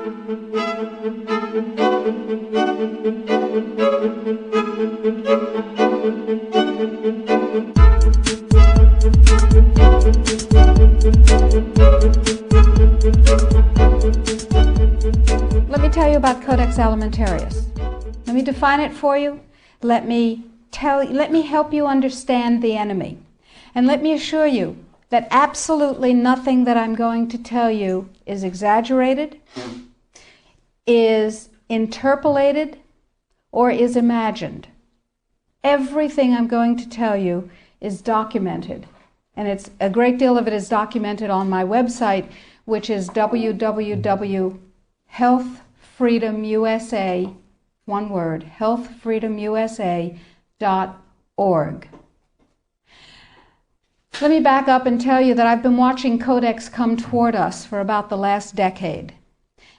Let me tell you about Codex Alimentarius. Let me define it for you. Let me help you understand the enemy. And let me assure you that absolutely nothing that I'm going to tell you is exaggerated, is interpolated, or is imagined. Everything I'm going to tell you is documented. And it's a great deal of it is documented on my website, which is www.healthfreedomusa, one word, healthfreedomusa.org. Let me back up and tell you that I've been watching Codex come toward us for about the last decade.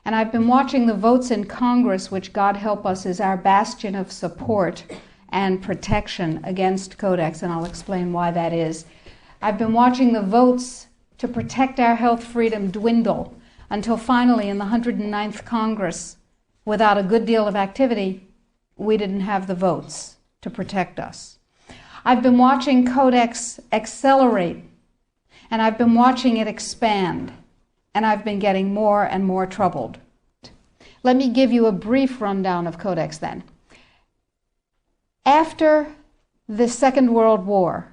And I've been watching the votes in Congress, which, God help us, is our bastion of support and protection against Codex, and I'll explain why that is. I've been watching the votes to protect our health freedom dwindle until finally in the 109th Congress, without a good deal of activity, we didn't have the votes to protect us. I've been watching Codex accelerate, and I've been watching it expand, and I've been getting more and more troubled. Let me give you a brief rundown of Codex then. After the Second World War,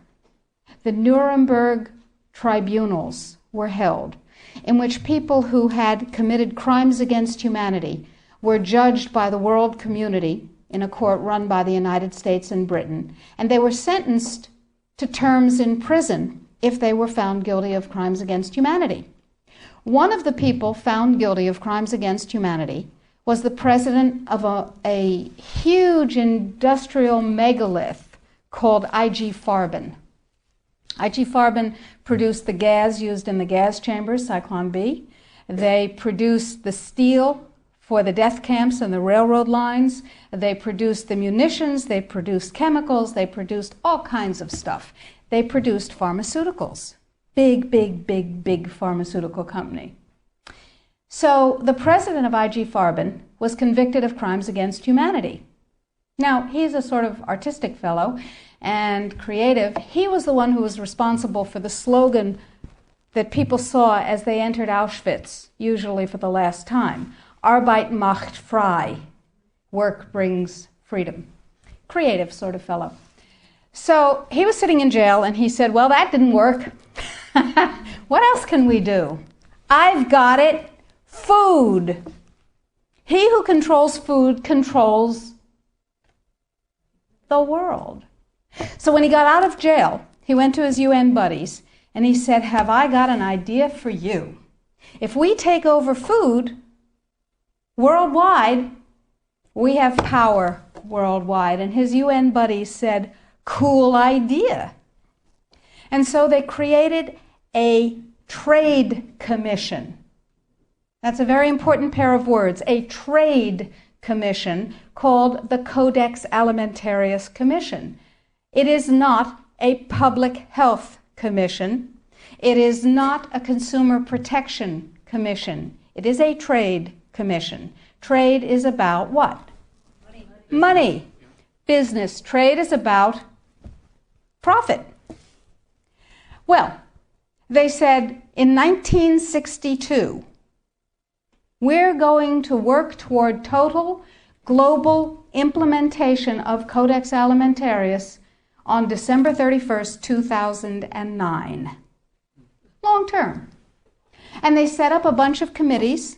the Nuremberg tribunals were held, in which people who had committed crimes against humanity were judged by the world community in a court run by the United States and Britain, and they were sentenced to terms in prison if they were found guilty of crimes against humanity. One of the people found guilty of crimes against humanity was the president of a huge industrial megalith called IG Farben. IG Farben produced the gas used in the gas chambers, Cyclone B. They produced the steel for the death camps and the railroad lines. They produced the munitions, they produced chemicals, they produced all kinds of stuff. They produced pharmaceuticals. Big pharmaceutical company. So the president of IG Farben was convicted of crimes against humanity. Now, he's a sort of artistic fellow and creative. He was the one who was responsible for the slogan that people saw as they entered Auschwitz, usually for the last time. Arbeit macht frei. Work brings freedom. Creative sort of fellow. So he was sitting in jail and he said, well, that didn't work. What else can we do? I've got it. Food. He who controls food controls the world. So when he got out of jail, he went to his UN buddies and he said, have I got an idea for you? If we take over food worldwide, we have power worldwide. And his UN buddies said, cool idea. And so they created a trade commission. That's a very important pair of words, a trade commission called the Codex Alimentarius Commission. It is not a public health commission. It is not a consumer protection commission. It is a trade commission. Trade is about what? Money. Business. Trade is about profit. Well, they said in 1962, we're going to work toward total global implementation of Codex Alimentarius on December 31st, 2009. Long term. And they set up a bunch of committees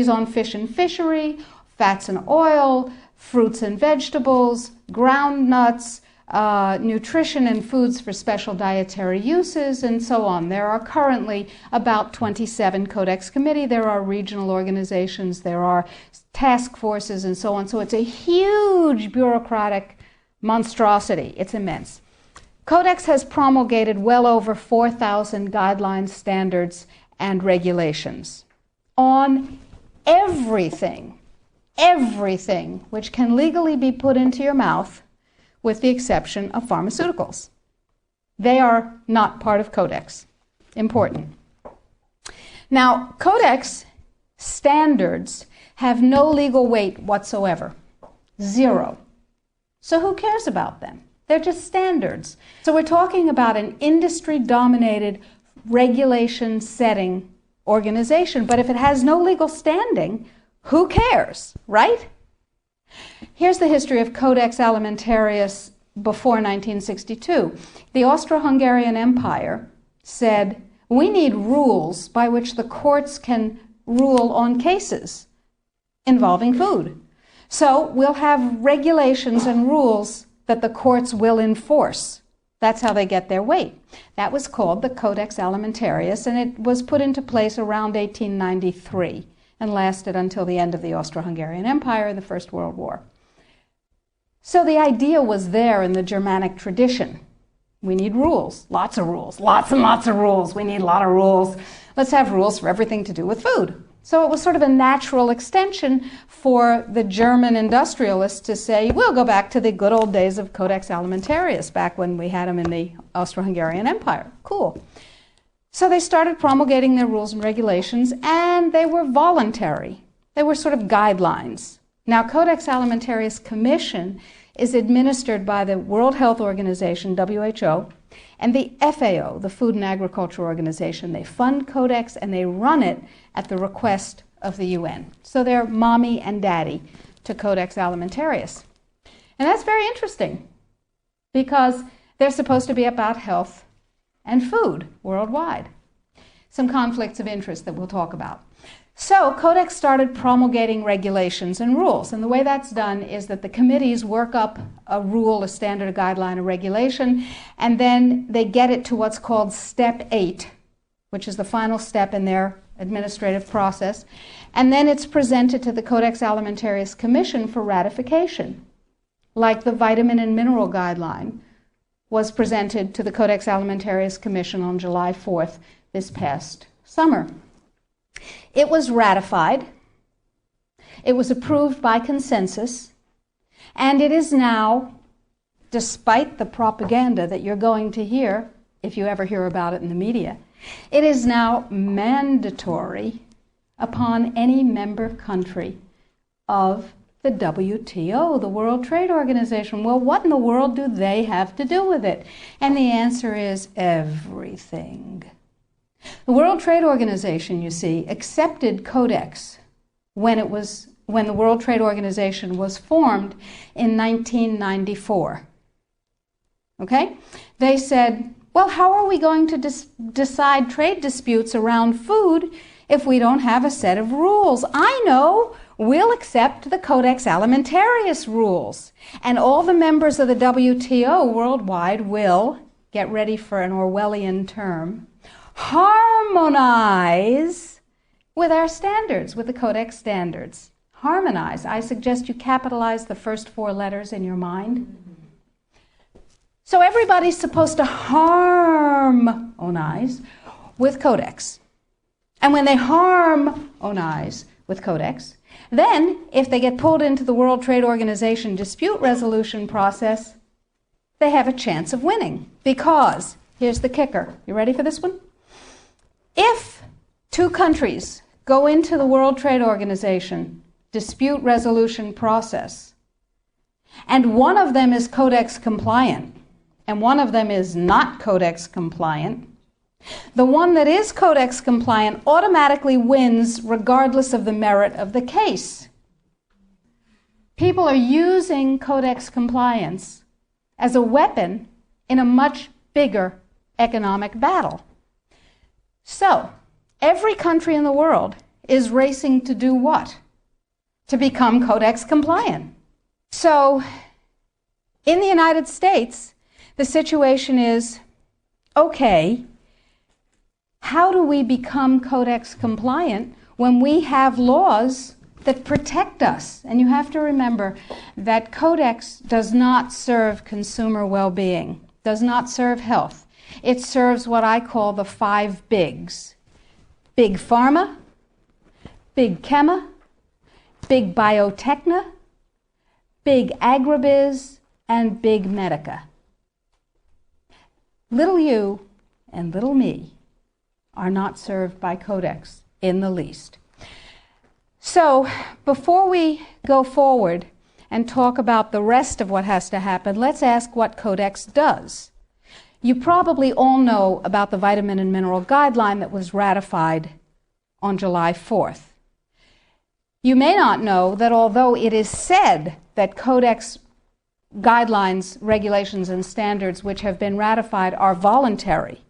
on fish and fishery, fats and oil, fruits and vegetables, ground nuts, nutrition and foods for special dietary uses, and so on. There are currently about 27 Codex committee. There are regional organizations, there are task forces, and so on. So it's a huge bureaucratic monstrosity. It's immense. Codex has promulgated well over 4,000 guidelines, standards, and regulations on everything which can legally be put into your mouth, with the exception of pharmaceuticals. They are not part of Codex. Important. Now, Codex standards have no legal weight whatsoever. Zero. So who cares about them? They're just standards. So we're talking about an industry-dominated, regulation-setting organization, but if it has no legal standing, who cares, right? Here's the history of Codex Alimentarius before 1962. The Austro-Hungarian Empire said, we need rules by which the courts can rule on cases involving food. So we'll have regulations and rules that the courts will enforce. That's how they get their weight. That was called the Codex Alimentarius, and it was put into place around 1893 and lasted until the end of the Austro-Hungarian Empire in the First World War. So the idea was there in the Germanic tradition. We need rules, lots of rules, lots and lots of rules. We need a lot of rules. Let's have rules for everything to do with food. So it was sort of a natural extension for the German industrialists to say, we'll go back to the good old days of Codex Alimentarius, back when we had them in the Austro-Hungarian Empire. Cool. So they started promulgating their rules and regulations, and they were voluntary. They were sort of guidelines. Now, Codex Alimentarius Commission is administered by the World Health Organization, WHO, and the FAO, the Food and Agriculture Organization. They fund Codex and they run it at the request of the UN. So they're mommy and daddy to Codex Alimentarius. And that's very interesting because they're supposed to be about health and food worldwide. Some conflicts of interest that we'll talk about. So Codex started promulgating regulations and rules, and the way that's done is that the committees work up a rule, a standard, a guideline, a regulation, and then they get it to what's called Step 8, which is the final step in their administrative process, and then it's presented to the Codex Alimentarius Commission for ratification, like the Vitamin and Mineral Guideline was presented to the Codex Alimentarius Commission on July 4th this past summer. It was ratified, it was approved by consensus, and it is now, despite the propaganda that you're going to hear, if you ever hear about it in the media, it is now mandatory upon any member country of the WTO, the World Trade Organization. Well, what in the world do they have to do with it? And the answer is everything. The World Trade Organization, you see, accepted Codex when the World Trade Organization was formed in 1994. Okay? They said, well, how are we going to decide trade disputes around food if we don't have a set of rules? I know, we'll accept the Codex Alimentarius rules. And all the members of the WTO worldwide will, get ready for an Orwellian term, harmonize with our standards, with the Codex standards. Harmonize. I suggest you capitalize the first 4 letters in your mind. So everybody's supposed to harmonize with Codex. And when they harmonize with Codex, then if they get pulled into the World Trade Organization dispute resolution process, they have a chance of winning. Because, here's the kicker. You ready for this one? If 2 countries go into the World Trade Organization dispute resolution process, and one of them is Codex compliant, and one of them is not Codex compliant, the one that is Codex compliant automatically wins regardless of the merit of the case. People are using Codex compliance as a weapon in a much bigger economic battle. So, every country in the world is racing to do what? To become Codex compliant. So, in the United States, the situation is, okay, how do we become Codex compliant when we have laws that protect us? And you have to remember that Codex does not serve consumer well-being, does not serve health. It serves what I call the 5 bigs. Big pharma, big chema, big biotechna, big agribiz, and big medica. Little you and little me are not served by Codex in the least. So before we go forward and talk about the rest of what has to happen, let's ask what Codex does. You probably all know about the vitamin and mineral guideline that was ratified on July 4th. You may not know that although it is said that Codex guidelines, regulations, and standards which have been ratified are voluntary,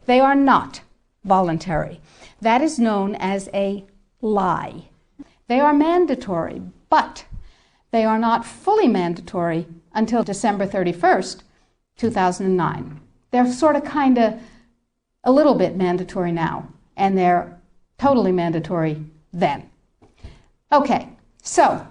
they are not voluntary. That is known as a lie. They are mandatory, but they are not fully mandatory until December 31st, 2009. They're sort of kind of a little bit mandatory now, and they're totally mandatory then. Okay, so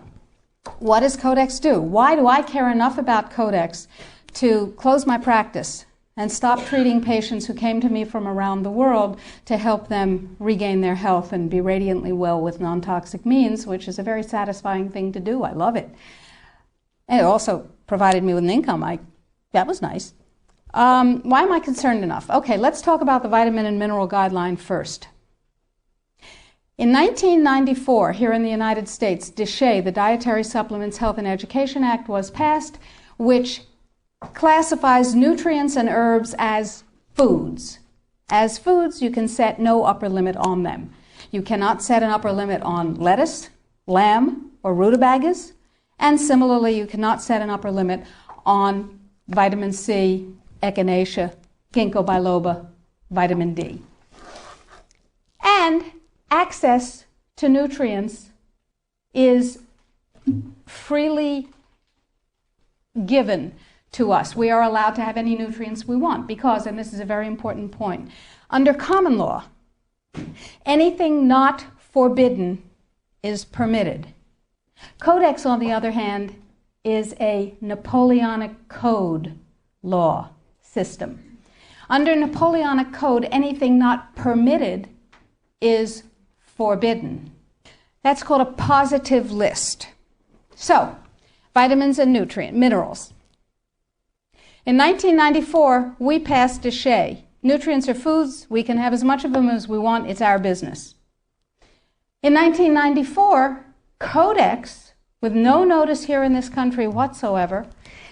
what does Codex do? Why do I care enough about Codex to close my practice and stop treating patients who came to me from around the world to help them regain their health and be radiantly well with non-toxic means, which is a very satisfying thing to do. I love it. And it also provided me with an income. That was nice. Why am I concerned enough? Okay, let's talk about the vitamin and mineral guideline first. In 1994, here in the United States, DSHEA, the Dietary Supplements, Health and Education Act, was passed, which classifies nutrients and herbs as foods. As foods, you can set no upper limit on them. You cannot set an upper limit on lettuce, lamb, or rutabagas, and similarly, you cannot set an upper limit on vitamin C, echinacea, ginkgo biloba, vitamin D. And access to nutrients is freely given to us. We are allowed to have any nutrients we want because, and this is a very important point, under common law, anything not forbidden is permitted. Codex, on the other hand, is a Napoleonic Code law system. Under Napoleonic Code, anything not permitted is forbidden. That's called a positive list. So, vitamins and minerals. In 1994, we passed DSHEA. Nutrients are foods. We can have as much of them as we want. It's our business. In 1994, Codex, with no notice here in this country whatsoever,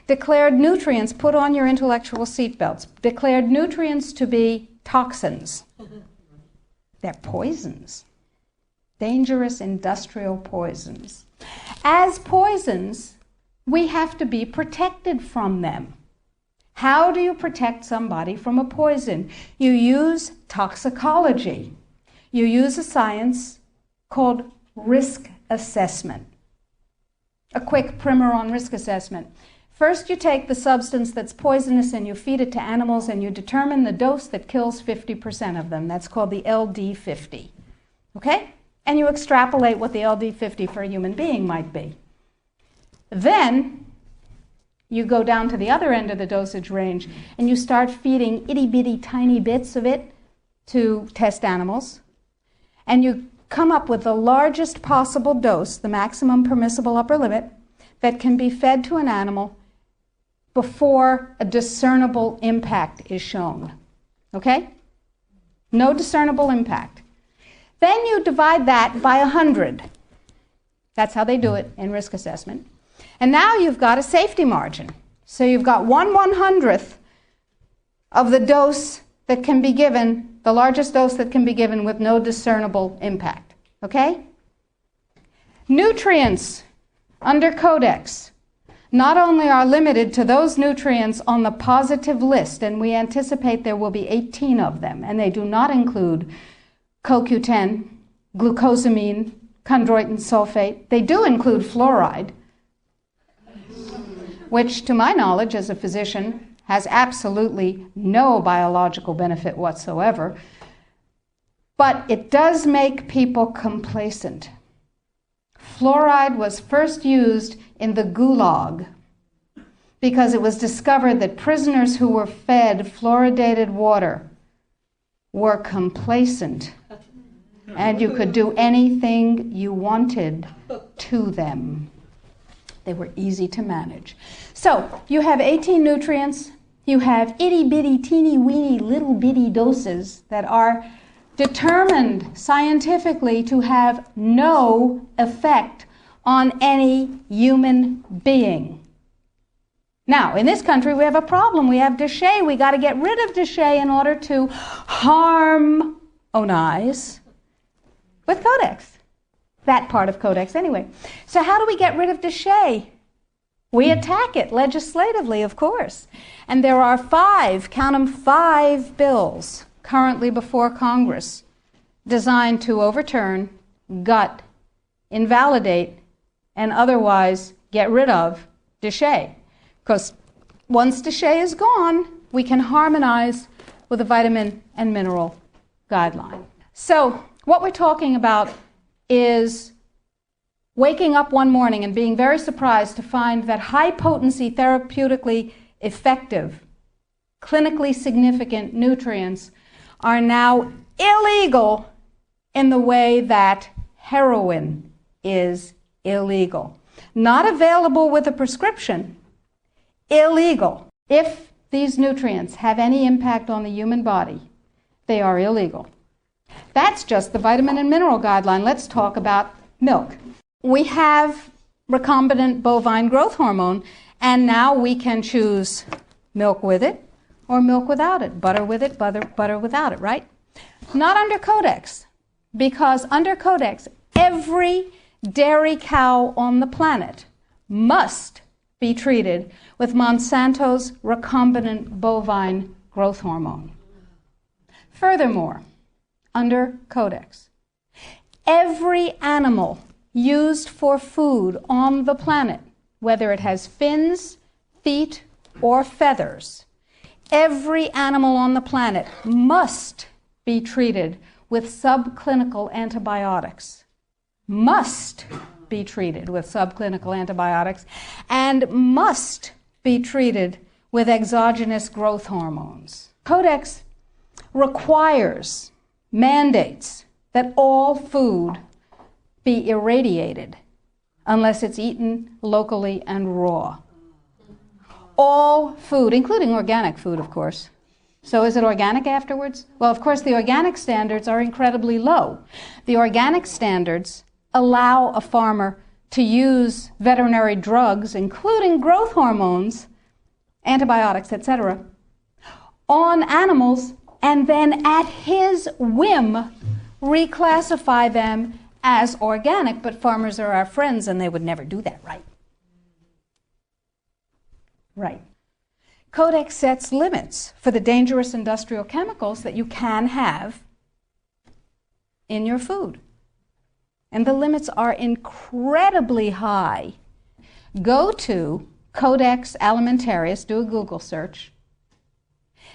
declared nutrients, put on your intellectual seatbelts, declared nutrients to be toxins. They're poisons. Dangerous industrial poisons. As poisons, we have to be protected from them. How do you protect somebody from a poison? You use toxicology. You use a science called risk assessment. A quick primer on risk assessment. First, you take the substance that's poisonous and you feed it to animals and you determine the dose that kills 50% of them. That's called the LD50. Okay? And you extrapolate what the LD50 for a human being might be. Then, you go down to the other end of the dosage range and you start feeding itty-bitty tiny bits of it to test animals. And you come up with the largest possible dose, the maximum permissible upper limit, that can be fed to an animal before a discernible impact is shown. Okay? No discernible impact. Then you divide that by 100. That's how they do it in risk assessment. And now you've got a safety margin. So you've got 1/100th of the dose that can be given, the largest dose that can be given with no discernible impact. Okay? Nutrients under Codex not only are limited to those nutrients on the positive list, and we anticipate there will be 18 of them, and they do not include CoQ10, glucosamine, chondroitin sulfate. They do include fluoride, which, to my knowledge as a physician, has absolutely no biological benefit whatsoever. But it does make people complacent. Fluoride was first used in the Gulag because it was discovered that prisoners who were fed fluoridated water were complacent and you could do anything you wanted to them. They were easy to manage. So you have 18 nutrients. You have itty-bitty, teeny-weeny, little-bitty doses that are determined scientifically to have no effect on any human being. Now, in this country, we have a problem. We have déchets. We got to get rid of déchets in order to harmonize with Codex. That part of Codex, anyway. So how do we get rid of déchets? We attack it legislatively, of course. And there are 5, count them, 5 bills currently before Congress designed to overturn, gut, invalidate, and otherwise get rid of déchet. Because once déchet is gone, we can harmonize with the vitamin and mineral guideline. So what we're talking about is waking up one morning and being very surprised to find that high-potency, therapeutically effective, clinically significant nutrients are now illegal in the way that heroin is illegal. Not available with a prescription, illegal. If these nutrients have any impact on the human body, they are illegal. That's just the vitamin and mineral guideline. Let's talk about milk. We have recombinant bovine growth hormone, and now we can choose milk with it or milk without it, butter with it, butter without it, right? Not under Codex, because under Codex, every dairy cow on the planet must be treated with Monsanto's recombinant bovine growth hormone. Furthermore, under Codex, every animal used for food on the planet, whether it has fins, feet, or feathers, every animal on the planet must be treated with subclinical antibiotics. Must be treated with subclinical antibiotics and must be treated with exogenous growth hormones. Codex requires, mandates that all food be irradiated unless it's eaten locally and raw. All food, including organic food, of course. So is it organic afterwards? Well, of course, the organic standards are incredibly low. The organic standards allow a farmer to use veterinary drugs, including growth hormones, antibiotics, etc., on animals, and then at his whim reclassify them as organic. But farmers are our friends, and they would never do that, right? Right. Codex sets limits for the dangerous industrial chemicals that you can have in your food. And the limits are incredibly high. Go to Codex Alimentarius, do a Google search,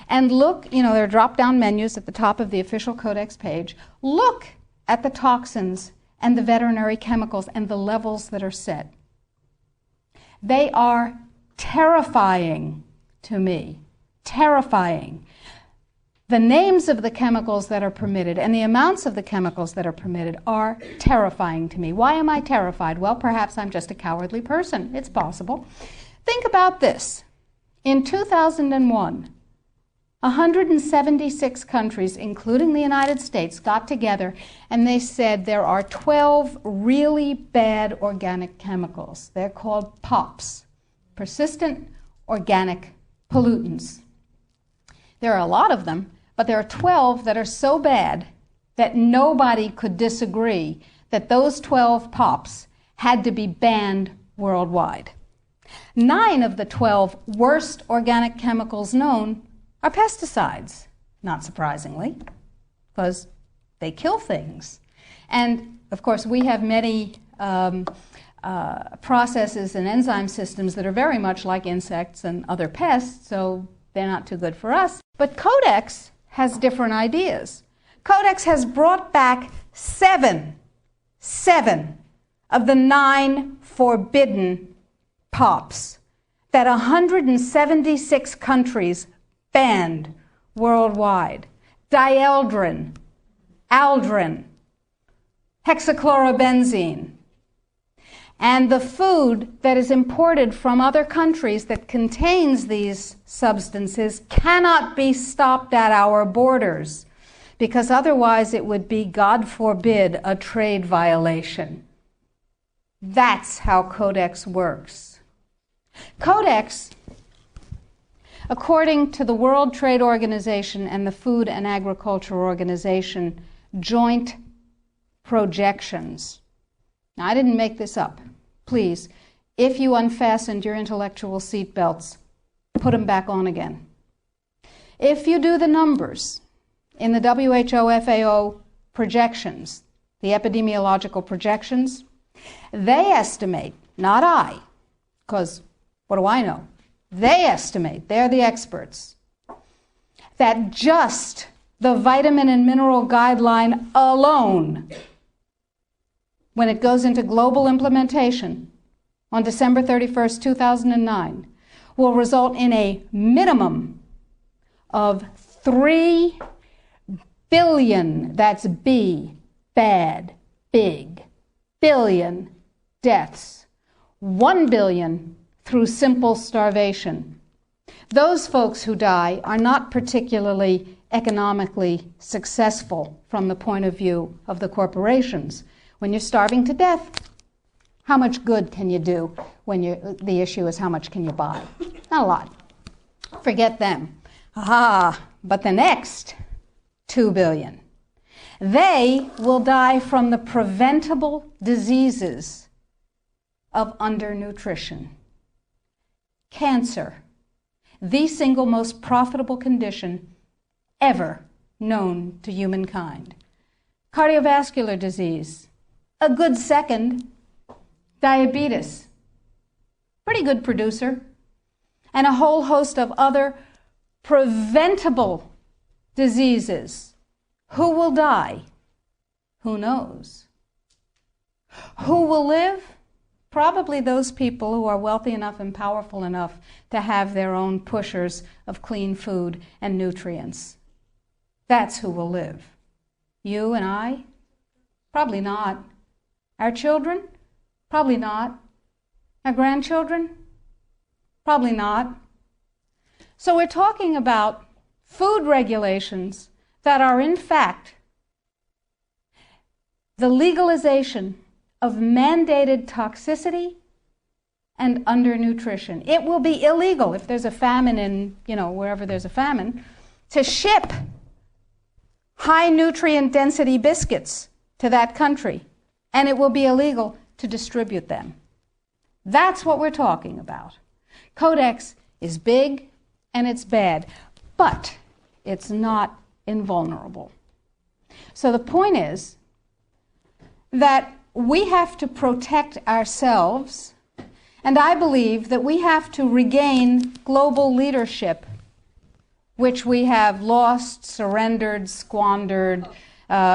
and look, there are drop-down menus at the top of the official Codex page. Look at the toxins and the veterinary chemicals and the levels that are set. They are terrifying to me. Terrifying. The names of the chemicals that are permitted and the amounts of the chemicals that are permitted are terrifying to me. Why am I terrified? Well, perhaps I'm just a cowardly person. It's possible. Think about this. In 2001, 176 countries, including the United States, got together and they said there are 12 really bad organic chemicals. They're called POPs, persistent organic pollutants. There are a lot of them, but there are 12 that are so bad that nobody could disagree that those 12 POPs had to be banned worldwide. 9 of the 12 worst organic chemicals known are pesticides, not surprisingly, because they kill things. And, of course, we have many processes and enzyme systems that are very much like insects and other pests, so they're not too good for us. But Codex has different ideas. Codex has brought back 7 of the 9 forbidden POPs that 176 countries banned worldwide. Dieldrin, aldrin, hexachlorobenzene. And the food that is imported from other countries that contains these substances cannot be stopped at our borders because otherwise it would be, God forbid, a trade violation. That's how Codex works. Codex, according to the World Trade Organization and the Food and Agriculture Organization joint projections. Now, I didn't make this up. Please, if you unfastened your intellectual seatbelts, put them back on again. If you do the numbers in the WHO-FAO projections, the epidemiological projections, they estimate, not I, because what do I know? They estimate, they're the experts, that just the vitamin and mineral guideline alone, when it goes into global implementation on December 31st, 2009, will result in a minimum of 3 billion, that's B, bad, big, billion deaths. 1 billion through simple starvation. Those folks who die are not particularly economically successful from the point of view of the corporations. When you're starving to death, how much good can you do when the issue is how much can you buy? Not a lot. Forget them. But the next 2 billion, they will die from the preventable diseases of undernutrition. Cancer, the single most profitable condition ever known to humankind. Cardiovascular disease, a good second. Diabetes, pretty good producer. And a whole host of other preventable diseases. Who will die? Who knows? Who will live? Probably those people who are wealthy enough and powerful enough to have their own pushers of clean food and nutrients. That's who will live. You and I? Probably not. Our children? Probably not. Our grandchildren? Probably not. So we're talking about food regulations that are in fact the legalization of mandated toxicity and undernutrition. It will be illegal if there's a famine in, wherever there's a famine, to ship high nutrient density biscuits to that country, and it will be illegal to distribute them. That's what we're talking about. Codex is big and it's bad, but it's not invulnerable. So the point is that we have to protect ourselves, and I believe that we have to regain global leadership, which we have lost, surrendered, squandered,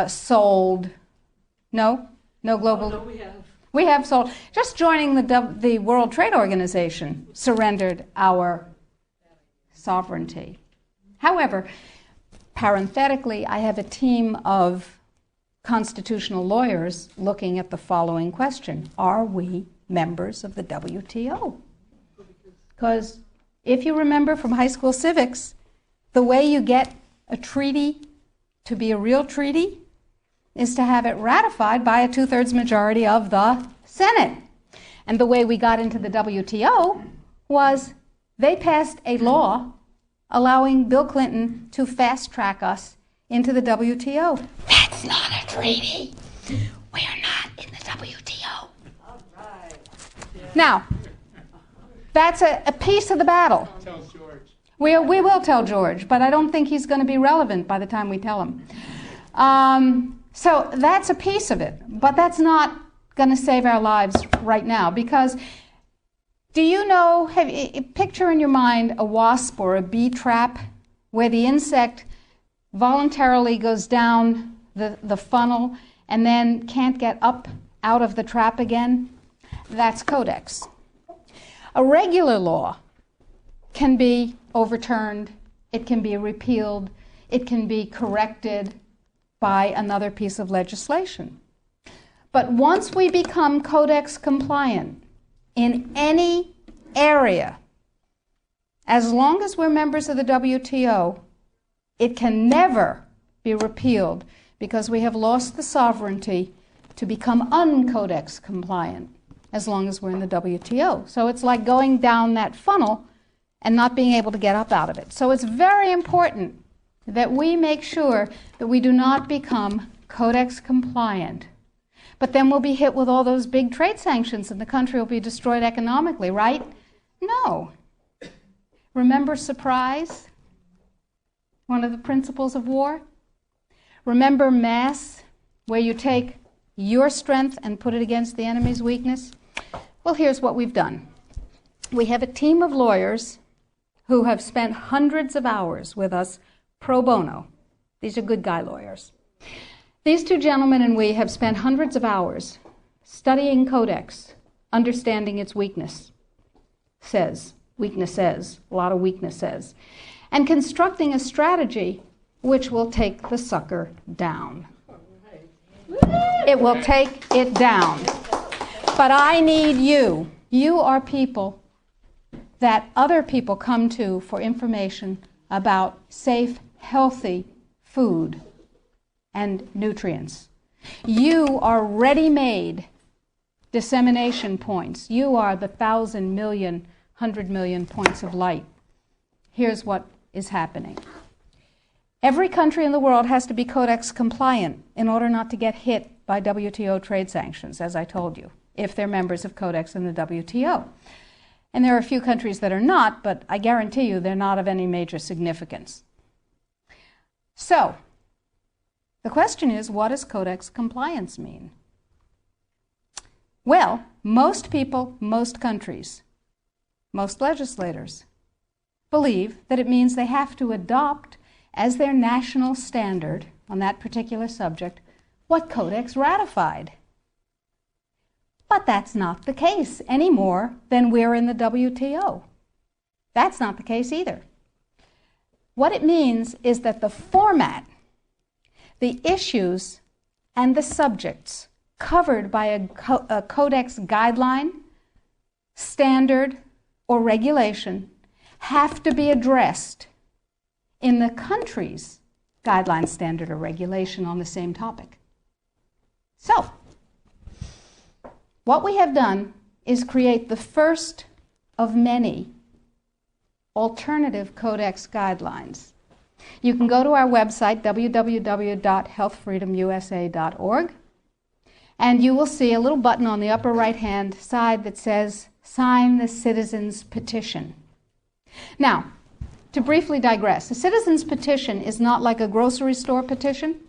sold. No global. No, we have. We have sold. Just joining the World Trade Organization surrendered our sovereignty. However, parenthetically, I have a team of constitutional lawyers looking at the following question. Are we members of the WTO? Because if you remember from high school civics, the way you get a treaty to be a real treaty is to have it ratified by a 2/3 majority of the Senate. And the way we got into the WTO was they passed a law allowing Bill Clinton to fast-track us into the WTO. That's not a treaty. We are not in the WTO. All right. Yeah. Now, that's a piece of the battle. Tell George. We will tell George, but I don't think he's going to be relevant by the time we tell him. So that's a piece of it, but that's not going to save our lives right now, because do you know, picture in your mind a wasp or a bee trap where the insect voluntarily goes down the funnel and then can't get up out of the trap again? That's Codex. A regular law can be overturned, it can be repealed, it can be corrected by another piece of legislation. But once we become Codex compliant in any area, as long as we're members of the WTO, it can never be repealed because we have lost the sovereignty to become un-Codex compliant as long as we're in the WTO. So it's like going down that funnel and not being able to get up out of it. So it's very important that we make sure that we do not become Codex compliant. But then we'll be hit with all those big trade sanctions and the country will be destroyed economically, right? No. Remember surprise? One of the principles of war? Remember mass, where you take your strength and put it against the enemy's weakness? Well, here's what we've done. We have a team of lawyers who have spent hundreds of hours with us pro bono. These are good guy lawyers. These two gentlemen and we have spent hundreds of hours studying Codex, understanding its weaknesses, a lot of weaknesses, and constructing a strategy which will take the sucker down. It will take it down. But I need you. You are people that other people come to for information about safe, healthy food and nutrients. You are ready-made dissemination points. You are the 1,000 million, 100 million points of light. Here's what is happening. Every country in the world has to be Codex compliant in order not to get hit by WTO trade sanctions, as I told you, if they're members of Codex in the WTO. And there are a few countries that are not, but I guarantee you they're not of any major significance. So, the question is, what does Codex compliance mean? Well, most people, most countries, most legislators believe that it means they have to adopt as their national standard on that particular subject what Codex ratified. But that's not the case any more than we're in the WTO. That's not the case either. What it means is that the format, the issues, and the subjects covered by a Codex guideline, standard, or regulation have to be addressed in the country's guideline, standard, or regulation on the same topic. So, what we have done is create the first of many alternative Codex guidelines. You can go to our website, www.healthfreedomusa.org, and you will see a little button on the upper right-hand side that says, Sign the Citizen's Petition. Now, to briefly digress, a citizen's petition is not like a grocery store petition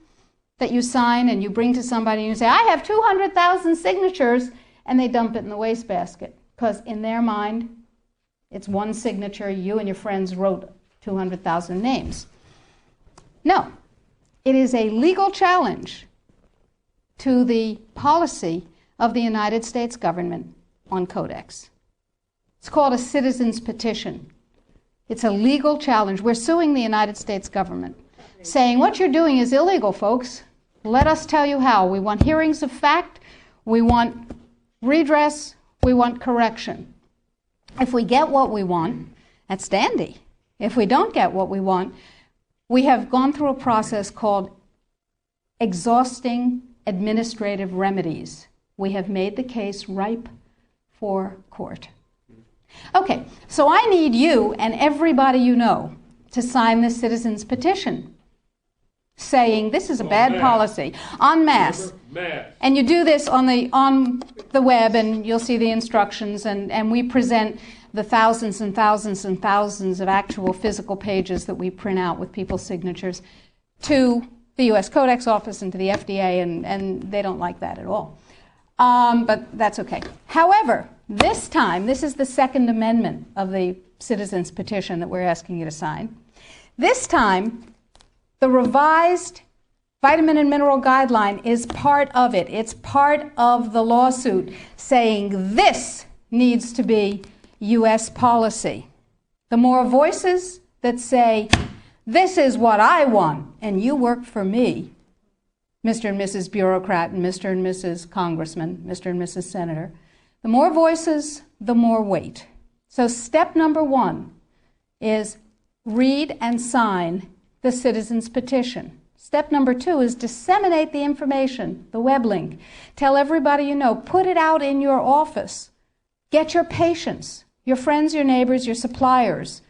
that you sign and you bring to somebody and you say, I have 200,000 signatures, and they dump it in the wastebasket, because in their mind, it's one signature, you and your friends wrote 200,000 names. No, it is a legal challenge to the policy of the United States government on Codex. It's called a citizen's petition. It's a legal challenge. We're suing the United States government, saying what you're doing is illegal, folks. Let us tell you how. We want hearings of fact. We want redress. We want correction. If we get what we want, that's dandy. If we don't get what we want, we have gone through a process called exhausting administrative remedies. We have made the case ripe for court. Okay, so I need you and everybody you know to sign this citizen's petition saying this is a bad policy, en masse. And you do this on the web, and you'll see the instructions, and we present the thousands and thousands and thousands of actual physical pages that we print out with people's signatures to the U.S. Codex Office and to the FDA, and they don't like that at all. But that's okay. However, this time, this is the Second Amendment of the Citizens Petition that we're asking you to sign. This time, the revised Vitamin and Mineral Guideline is part of it. It's part of the lawsuit saying this needs to be U.S. policy. The more voices that say, this is what I want, and you work for me, Mr. and Mrs. Bureaucrat and Mr. and Mrs. Congressman, Mr. and Mrs. Senator, the more voices, the more weight. So step number one is read and sign the citizen's petition. Step number 2 is disseminate the information, the web link. Tell everybody you know. Put it out in your office. Get your patients, your friends, your neighbors, your suppliers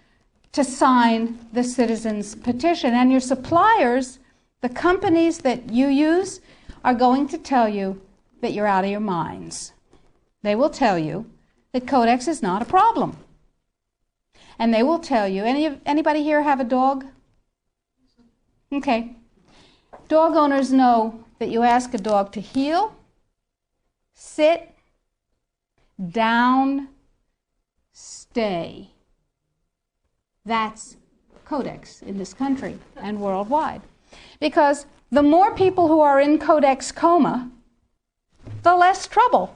to sign the citizens' petition. And your suppliers, the companies that you use, are going to tell you that you're out of your minds. They will tell you that Codex is not a problem. And they will tell you, anybody here have a dog? Okay. Dog owners know that you ask a dog to heel, sit, down, stay. That's Codex in this country and worldwide. Because the more people who are in Codex coma, the less trouble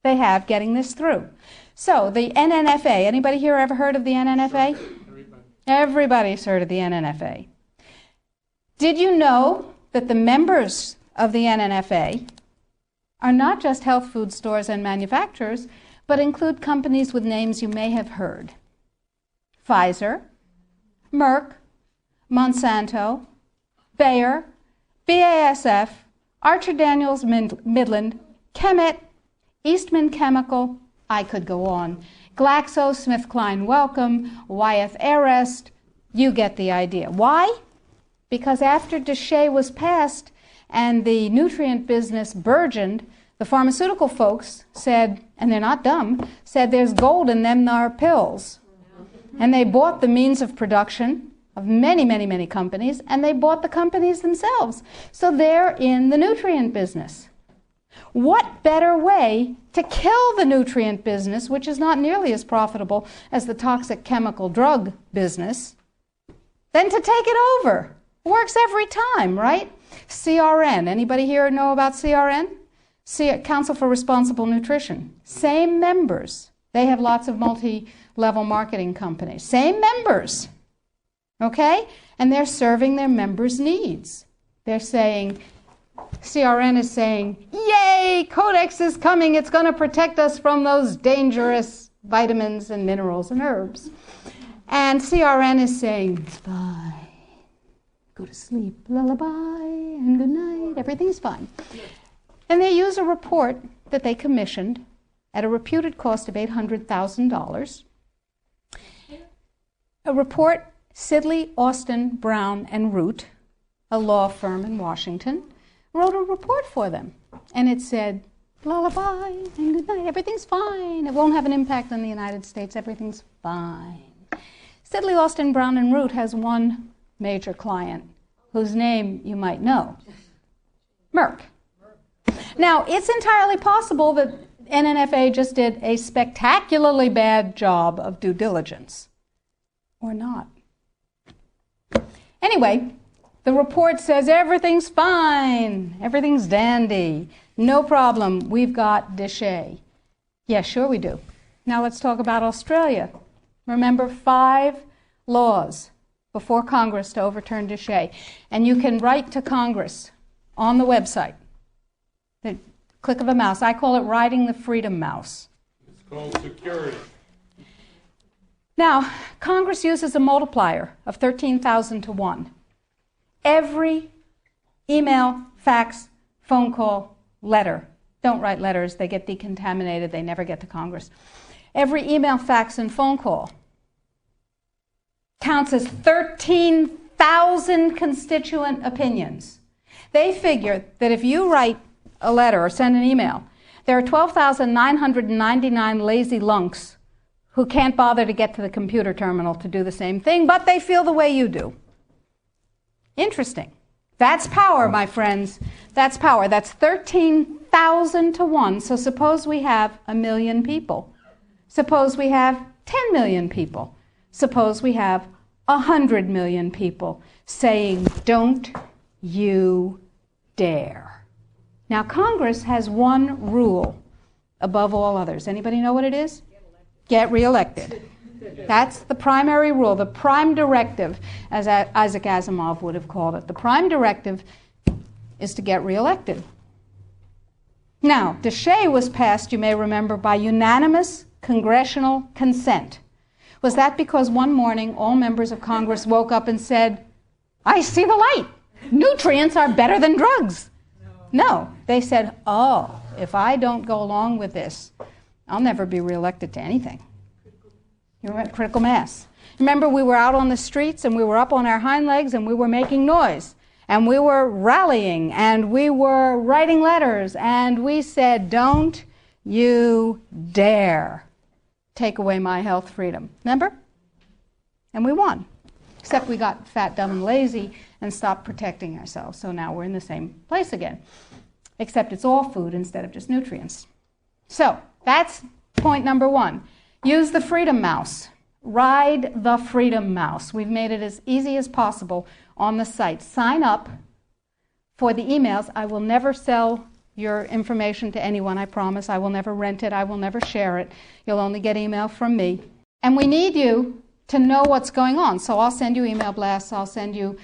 they have getting this through. So the NNFA, anybody here ever heard of the NNFA? Everybody's heard of the NNFA. Did you know that the members of the NNFA are not just health food stores and manufacturers, but include companies with names you may have heard? Pfizer, Merck, Monsanto, Bayer, BASF, Archer Daniels Midland, Chemet, Eastman Chemical, I could go on, GlaxoSmithKline Wellcome, Wyeth Arrest, you get the idea. Why? Because after DSHEA was passed and the nutrient business burgeoned, the pharmaceutical folks said, and they're not dumb, said there's gold in them thar pills. And they bought the means of production of many, many, many companies, and they bought the companies themselves. So they're in the nutrient business. What better way to kill the nutrient business, which is not nearly as profitable as the toxic chemical drug business, than to take it over? Works every time, right? CRN. Anybody here know about CRN? Council for Responsible Nutrition. Same members. They have lots of multi-level marketing companies. Same members. Okay? And they're serving their members' needs. They're saying, CRN is saying, yay, Codex is coming. It's going to protect us from those dangerous vitamins and minerals and herbs. And CRN is saying, it's fine. Go to sleep, lullaby, and good night. Everything's fine. And they use a report that they commissioned at a reputed cost of $800,000. A report Sidley, Austin, Brown, and Root, a law firm in Washington, wrote a report for them. And it said, lullaby, and good night. Everything's fine. It won't have an impact on the United States. Everything's fine. Sidley, Austin, Brown, and Root has one major client whose name you might know, Merck. Now, it's entirely possible that NNFA just did a spectacularly bad job of due diligence, or not. Anyway, the report says everything's fine, everything's dandy, no problem, we've got DSHEA. Yeah, sure we do. Now let's talk about Australia. Remember, 5 laws before Congress to overturn DSHEA. And you can write to Congress on the website. The click of a mouse. I call it riding the freedom mouse. It's called security. Now, Congress uses a multiplier of 13,000 to 1. Every email, fax, phone call, letter. Don't write letters. They get decontaminated. They never get to Congress. Every email, fax, and phone call counts as 13,000 constituent opinions. They figure that if you write a letter or send an email, there are 12,999 lazy lunks who can't bother to get to the computer terminal to do the same thing, but they feel the way you do. Interesting. That's power, my friends. That's power. That's 13,000 to 1. So suppose we have 1 million people. Suppose we have 10 million people. Suppose we have 100 million people saying, don't you dare. Now, Congress has one rule above all others. Anybody know what it is? Get reelected. That's the primary rule, the prime directive, as Isaac Asimov would have called it. The prime directive is to get reelected. Now, DSHEA was passed, you may remember, by unanimous congressional consent. Was that because one morning all members of Congress woke up and said, I see the light. nutrients are better than drugs. No, they said, oh, if I don't go along with this, I'll never be reelected to anything. You remember critical mass. Remember, we were out on the streets and we were up on our hind legs and we were making noise and we were rallying and we were writing letters and we said, don't you dare take away my health freedom. Remember? And we won. Except we got fat, dumb, and lazy and stopped protecting ourselves. So now we're in the same place again. Except it's all food instead of just nutrients. So that's point number one. Use the freedom mouse. Ride the freedom mouse. We've made it as easy as possible on the site. Sign up for the emails. I will never sell your information to anyone, I promise. I will never rent it. I will never share it. You'll only get email from me. And we need you to know what's going on. So I'll send you email blasts. I'll send you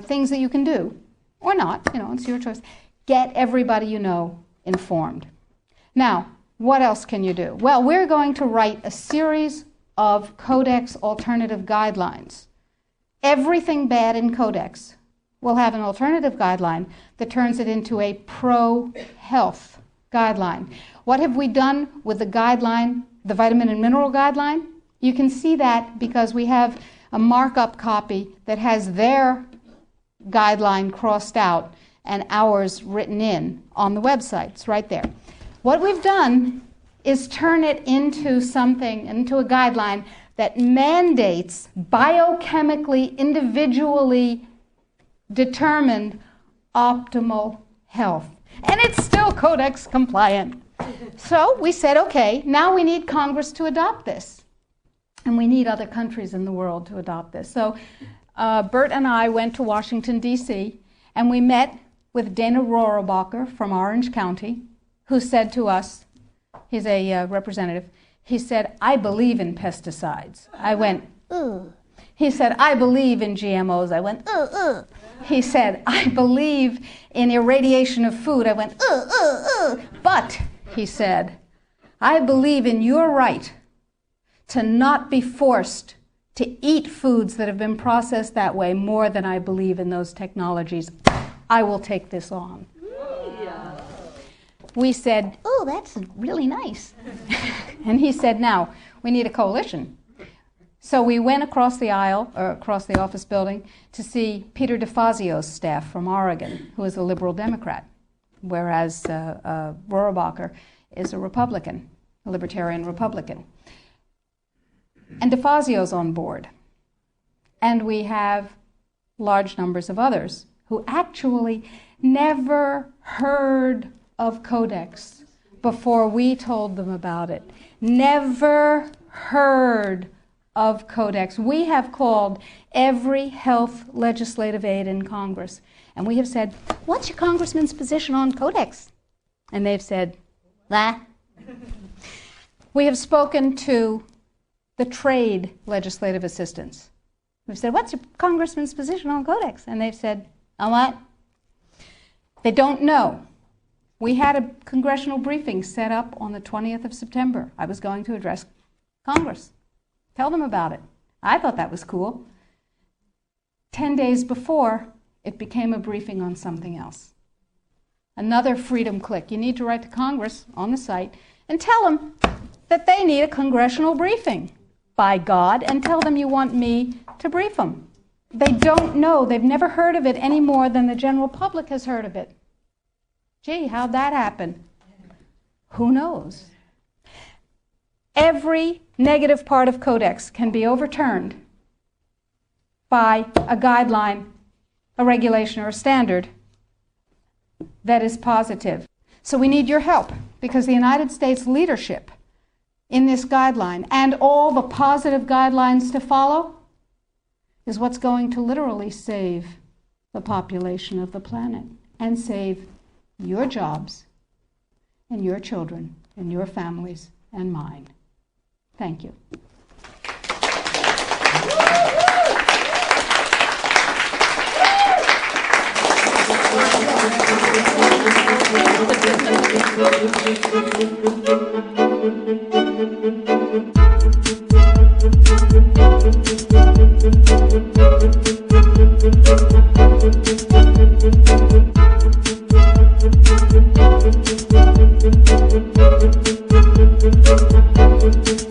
things that you can do. Or not. It's your choice. Get everybody you know informed. Now, what else can you do? Well, we're going to write a series of Codex alternative guidelines. Everything bad in Codex will have an alternative guideline that turns it into a pro-health guideline. What have we done with the guideline, the vitamin and mineral guideline? You can see that because we have a markup copy that has their guideline crossed out and ours written in on the website. It's right there. What we've done is turn it into something, into a guideline that mandates biochemically, individually determined optimal health. And it's still Codex compliant. So we said, okay, now we need Congress to adopt this. And we need other countries in the world to adopt this. So Bert and I went to Washington, D.C., and we met with Dana Rohrabacher from Orange County, who said to us, he's a representative, he said, I believe in pesticides. I went, ugh. He said, I believe in GMOs. I went, ugh, ugh. He said, I believe in irradiation of food. I went, ugh, ugh, ugh. But, he said, I believe in your right to not be forced to eat foods that have been processed that way more than I believe in those technologies. I will take this on. We said, oh, that's really nice. And he said, now, we need a coalition. So we went across the aisle, or across the office building, to see Peter DeFazio's staff from Oregon, who is a liberal Democrat, whereas Rohrabacher is a Republican, a libertarian Republican. And DeFazio's on board. And we have large numbers of others who actually never heard of Codex before we told them about it. Never heard of Codex. We have called every health legislative aide in Congress, and we have said, what's your congressman's position on Codex? And they've said, bah. We have spoken to the trade legislative assistants. We've said, what's your congressman's position on Codex? And they've said, on what? They don't know. We had a congressional briefing set up on the 20th of September. I was going to address Congress. Tell them about it. I thought that was cool. 10 days before, it became a briefing on something else. Another freedom click. You need to write to Congress on the site and tell them that they need a congressional briefing, by God, and tell them you want me to brief them. They don't know. They've never heard of it any more than the general public has heard of it. Gee, how'd that happen? Who knows? Every negative part of Codex can be overturned by a guideline, a regulation, or a standard that is positive. So we need your help, because the United States leadership in this guideline and all the positive guidelines to follow is what's going to literally save the population of the planet and save your jobs and your children and your families and mine. Thank you. Bye.